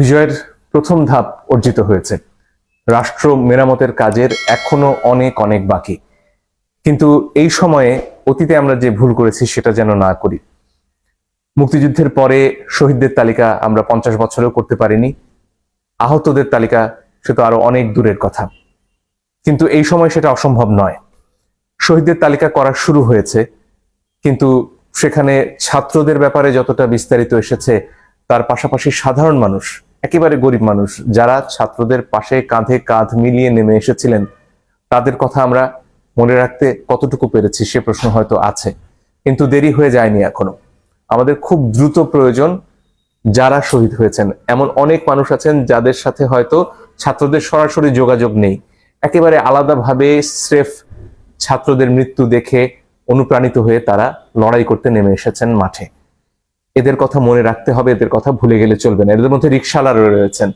বিজয়ের প্রথম ধাপ অর্জিত হয়েছে। রাষ্ট্র মেরামতের কাজের এখনো অনেক অনেক বাকি। কিন্তু এই সময়ে অতীতে আমরা যে ভুল করেছি সেটা যেন না করি। মুক্তিযুদ্ধের পরে শহীদদের তালিকা আমরা 50 বছরেও করতে পারিনি, আহতদের তালিকা সে তো আরো অনেক দূরের কথা। কিন্তু এই সময় সেটা অসম্ভব নয়। শহীদদের তালিকা করা শুরু হয়েছে, কিন্তু সেখানে ছাত্রদের ব্যাপারে যতটা বিস্তারিত এসেছে, তার পাশাপাশি সাধারণ মানুষ, একেবারে গরিব মানুষ যারা ছাত্রদের পাশে কাঁধে কাঁধ মিলিয়ে নেমে এসেছিলেন, তাদের কথা আমরা মনে রাখতে কতটুকু পেরেছি সে প্রশ্ন হয়তো আছে। কিন্তু দেরি হয়ে যায়নি এখনো। আমাদের খুব দ্রুত প্রয়োজন যারা শহীদ হয়েছেন, এমন অনেক মানুষ আছেন যাদের সাথে হয়তো ছাত্রদের সরাসরি যোগাযোগ নেই, একেবারে আলাদাভাবে স্রেফ ছাত্রদের মৃত্যু দেখে অনুপ্রাণিত হয়ে তারা লড়াই করতে নেমে এসেছেন মাঠে। এদের কথা মনে রাখতে হবে, এদের কথা ভুলে গেলে চলবে না। এদের মধ্যে রিকশাওয়ালা রয়েছেন,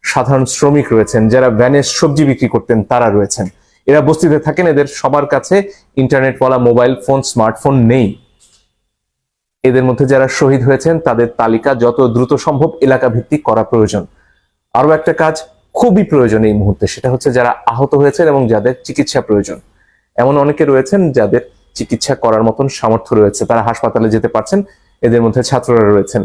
সাধারণ শ্রমিক রয়েছেন, যারা ভ্যানে সবজি বিক্রি করতেন তারা রয়েছেন। এরা বস্তিতে থাকেন, এদের সবার কাছে ইন্টারনেট বলা মোবাইল ফোন, স্মার্টফোন নেই। এদের মধ্যে যারা শহীদ হয়েছেন তাদের তালিকা যত দ্রুত সম্ভব এলাকা ভিত্তিক করা প্রয়োজন। আরো একটা কাজ খুবই প্রয়োজন এই মুহূর্তে, সেটা হচ্ছে যারা আহত হয়েছেন এবং যাদের চিকিৎসা প্রয়োজন। এমন অনেকে রয়েছেন যাদের চিকিৎসা করার মতন সামর্থ্য রয়েছে, তারা হাসপাতালে যেতে পারছেন, এদের মধ্যে ছাত্ররা রয়েছেন।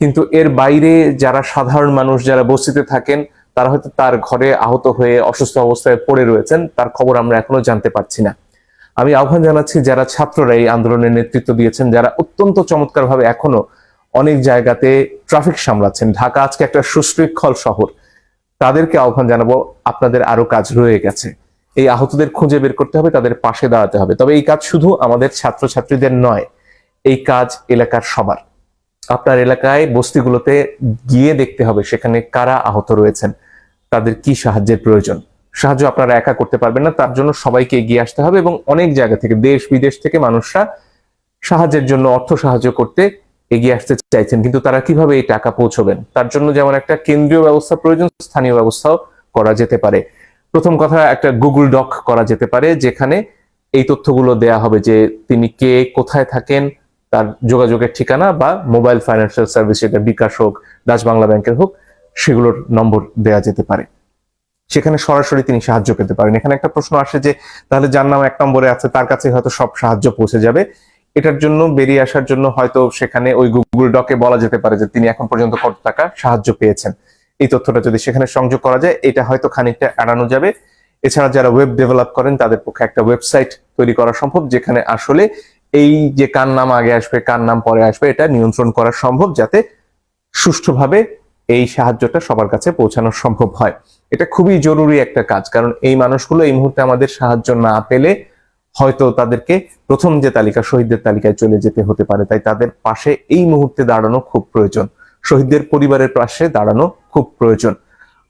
কিন্তু এর বাইরে যারা সাধারণ মানুষ, যারা বস্তিতে থাকেন, তারা হয়তো তার ঘরে আহত হয়ে অসুস্থ অবস্থায় পড়ে রয়েছেন, তার খবর আমরা এখনো জানতে পারছি না। আমি আহ্বান জানাচ্ছি যারা ছাত্ররা এই আন্দোলনের নেতৃত্ব দিয়েছেন, যারা অত্যন্ত চমৎকার ভাবে এখনো অনেক জায়গাতে ট্রাফিক সামলাচ্ছেন, ঢাকা আজকে একটা সুশৃঙ্খল শহর, তাদেরকে আহ্বান জানাবো, আপনাদের আরো কাজ রয়ে গেছে। এই আহতদের খুঁজে বের করতে হবে, তাদের পাশে দাঁড়াতে হবে। তবে এই কাজ শুধু আমাদের ছাত্রছাত্রীদের নয়, এই কাজ এলাকার সবার। আপনার এলাকায় বস্তিগুলোতে গিয়ে দেখতে হবে সেখানে কারা আহত রয়েছেন, তাদের কি সাহায্যের প্রয়োজন। সাহায্য আপনারা একা করতে পারবেন না, তার জন্য সবাইকে এগিয়ে আসতে হবে এবং অনেক জায়গা থেকে, দেশ বিদেশ থেকে মানুষরা সাহায্যের জন্য, অর্থ সাহায্য করতে এগিয়ে আসতে চাইছেন। কিন্তু তারা কিভাবে এই টাকা পৌঁছবেন, তার জন্য যেমন একটা কেন্দ্রীয় ব্যবস্থা প্রয়োজন, স্থানীয় ব্যবস্থাও করা যেতে পারে। প্রথম কথা, একটা গুগল ডক করা যেতে পারে যেখানে এই তথ্যগুলো দেয়া হবে যে তিনি কে, কোথায় থাকেন, তার যোগাযোগের ঠিকানা বা মোবাইল ফাইন্যান্সিয়াল সার্ভিস, সেটা বিকাশ হোক, ডাচ বাংলা ব্যাংকের হোক, সেগুলোর নম্বর দেয়া যেতে পারে। সেখানে সরাসরি তিনি সাহায্য পেতে পারেন। এখানে একটা প্রশ্ন আসে যে তাহলে যার নাম 1 নম্বরে আছে তার কাছে হয়তো সব সাহায্য পৌঁছে যাবে। এটার জন্য বেরিয়ে আসার জন্য হয়তো সেখানে ওই গুগল ডকে বলা যেতে পারে যে তিনি এখন পর্যন্ত কত টাকা সাহায্য পেয়েছেন। এই তথ্যটা যদি সেখানে সংযোগ করা যায়, এটা হয়তো খানিকটা এড়ানো যাবে। এছাড়া যারা ওয়েব ডেভেলপ করেন তাদের পক্ষে একটা ওয়েবসাইট তৈরি করা সম্ভব, যেখানে আসলে এই যে কার নাম আগে আসবে কার নাম পরে আসবে এটা নিয়ন্ত্রণ করা সম্ভব, যাতে সুষ্ঠুভাবে এই সাহায্যটা সবার কাছে পৌঁছানো সম্ভব হয়। এটা খুবই জরুরি একটা কাজ, কারণ এই মানুষগুলো এই মুহূর্তে আমাদের সাহায্য না পেলে হয়তো তাদেরকে প্রথম যে তালিকা, শহীদদের তালিকায় চলে যেতে হতে পারে। তাই তাদের পাশে এই মুহূর্তে দাঁড়ানো খুব প্রয়োজন, শহীদদের পরিবারের পাশে দাঁড়ানো খুব প্রয়োজন।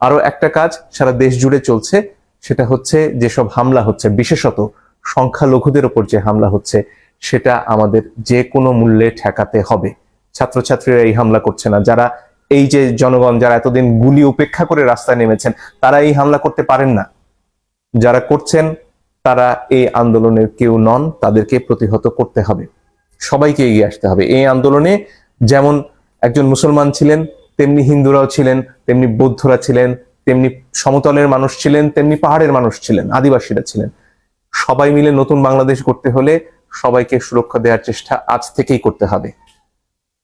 আরো একটা কাজ সারা দেশ জুড়ে চলছে, সেটা হচ্ছে যেসব হামলা হচ্ছে, বিশেষত সংখ্যালঘুদের উপর যে হামলা হচ্ছে, সেটা আমাদের যে কোনো মূল্যে ঠেকাতে হবে। ছাত্রছাত্রীরা এই হামলা করছে না, যারা এই যে জনগণ যারা এতদিন গুলি উপেক্ষা করে রাস্তায় নেমেছেন, তারা এই হামলা করতে পারেন না। যারা করছেন তারা এই আন্দোলনের কেউ নন, তাদেরকে প্রতিহত করতে হবে, সবাইকে এগিয়ে আসতে হবে। এই আন্দোলনে যেমন একজন মুসলমান ছিলেন, তেমনি হিন্দুরাও ছিলেন, তেমনি বৌদ্ধরা ছিলেন, তেমনি সমতলের মানুষ ছিলেন, তেমনি পাহাড়ের মানুষ ছিলেন, আদিবাসীরা ছিলেন। সবাই মিলে নতুন বাংলাদেশ করতে হলে সবাইকে সুরক্ষা দেওয়ার চেষ্টা আজ থেকেই করতে হবে।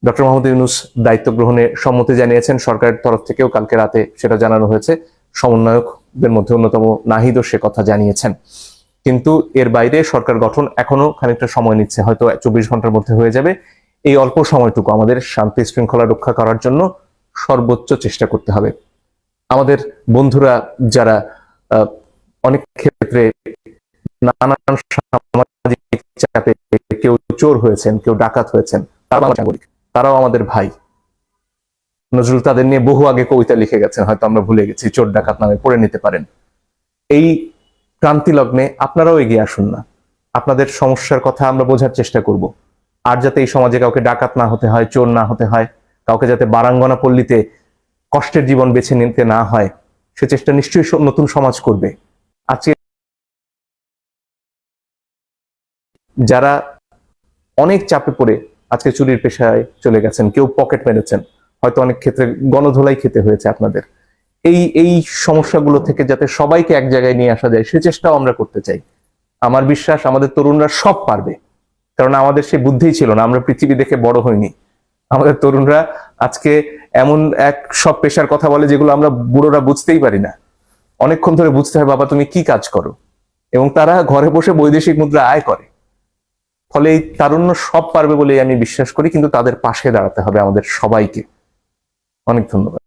ডক্টর মোহাম্মদ ইউনূস দায়িত্ব গ্রহণে সম্মতি জানিয়েছেন, সরকারের তরফ থেকেও কালকে রাতে সেটা জানানো হয়েছে। সমন্বয়কদের মধ্যে অন্যতম নাহিদও সে কথা জানিয়েছেন। কিন্তু এর বাইরে সরকার গঠন এখনো খানিকটা সময় নিচ্ছে, হয়তো 24 ঘন্টার মধ্যে হয়ে যাবে। এই অল্প সময়টুকু আমাদের শান্তি শৃঙ্খলা রক্ষা করার জন্য সর্বোচ্চ চেষ্টা করতে হবে। আমাদের বন্ধুরা যারা অনেক ক্ষেত্রে নানান সামাজিক চাপে কেউ চোর হয়েছেন, কেউ ডাকাত হয়েছেন, তারাও আমাদের ভাই। নজরুল তাদের নিয়ে বহু আগে কবিতা লিখে গেছেন, হয়তো আমরা ভুলে গেছি, চোর ডাকাত নামে পড়ে নিতে পারেন। এই ক্রান্তি লগ্নে আপনারাও এগিয়ে আসুন না, আপনাদের সমস্যার কথা আমরা বোঝার চেষ্টা করব। আর যাতে এই সমাজে কাউকে ডাকাত না হতে হয়, চোর না হতে হয়, কাউকে যাতে বারাঙ্গনা পল্লীতে কষ্টের জীবন বেছে নিতে না হয়, সে চেষ্টা নিশ্চয়ই নতুন সমাজ করবে। আজকে যারা অনেক চাপে পড়ে আজকে চুরির পেশায় চলে গেছেন, কেউ পকেট মেরেছেন, হয়তো অনেক ক্ষেত্রে গণধোলাই খেতে হয়েছে আপনাদের। এই সমস্যাগুলো থেকে যাতে সবাইকে এক জায়গায় নিয়ে আসা যায় সে চেষ্টাও আমরা করতে চাই। আমার বিশ্বাস আমাদের তরুণরা সব পারবে, কারণ আমাদের সে বুদ্ধিই ছিল না, আমরা পৃথিবী দেখে বড় হইনি। আমাদের তরুণরা আজকে এমন এক সব পেশার কথা বলে যেগুলো আমরা বুড়োরা বুঝতেই পারি না। অনেকক্ষণ ধরে বুঝতে হয় বাবা তুমি কি কাজ করো, এবং তারা ঘরে বসে বৈদেশিক মুদ্রা আয় করে। ফলে এই তারুণ্য সব পারবে বলে আমি বিশ্বাস করি, কিন্তু তাদের পাশে দাঁড়াতে হবে আমাদের সবাইকে। অনেক ধন্যবাদ।